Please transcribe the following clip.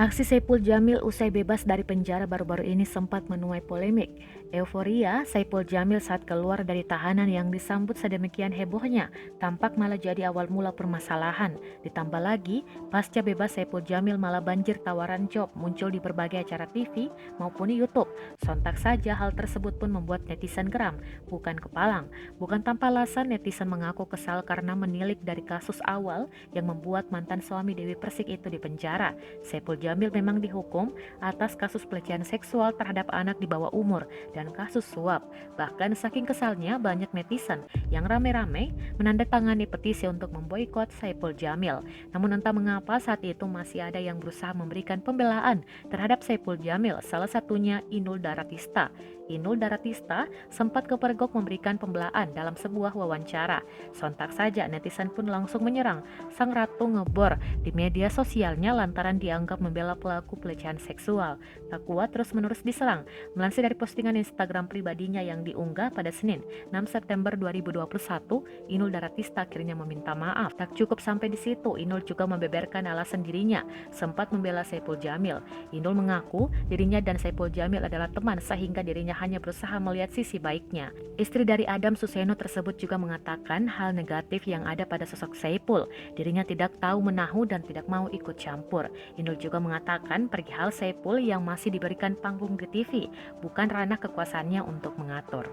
Aksi Saipul Jamil usai bebas dari penjara baru-baru ini sempat menuai polemik. Euforia Saipul Jamil saat keluar dari tahanan yang disambut sedemikian hebohnya tampak malah jadi awal mula permasalahan. Ditambah lagi, pasca bebas Saipul Jamil malah banjir tawaran job muncul di berbagai acara TV maupun YouTube. Sontak saja hal tersebut pun membuat netizen geram, bukan kepalang. Bukan tanpa alasan netizen mengaku kesal karena menilik dari kasus awal yang membuat mantan suami Dewi Persik itu di penjara. Saipul Jamil memang dihukum atas kasus pelecehan seksual terhadap anak di bawah umur dan kasus suap. Bahkan saking kesalnya banyak netizen yang rame-rame menandatangani petisi untuk memboikot Saipul Jamil. Namun entah mengapa saat itu masih ada yang berusaha memberikan pembelaan terhadap Saipul Jamil, salah satunya Inul Daratista. Inul Daratista sempat kepergok memberikan pembelaan dalam sebuah wawancara. Sontak saja netizen pun langsung menyerang sang ratu ngebor di media sosialnya lantaran dianggap membela pelaku pelecehan seksual. Tak kuat terus-menerus diserang. Melansir dari postingan Instagram pribadinya yang diunggah pada Senin, 6 September 2021, Inul Daratista akhirnya meminta maaf. Tak cukup sampai di situ, Inul juga membeberkan alasan dirinya sempat membela Saipul Jamil. Inul mengaku dirinya dan Saipul Jamil adalah teman sehingga dirinya hanya berusaha melihat sisi baiknya. Istri dari Adam Suseno tersebut juga mengatakan hal negatif yang ada pada sosok Saipul. Dirinya tidak tahu menahu dan tidak mau ikut campur. Inul juga mengatakan perihal Saipul yang masih diberikan panggung di TV, bukan ranah kekuasaannya untuk mengatur.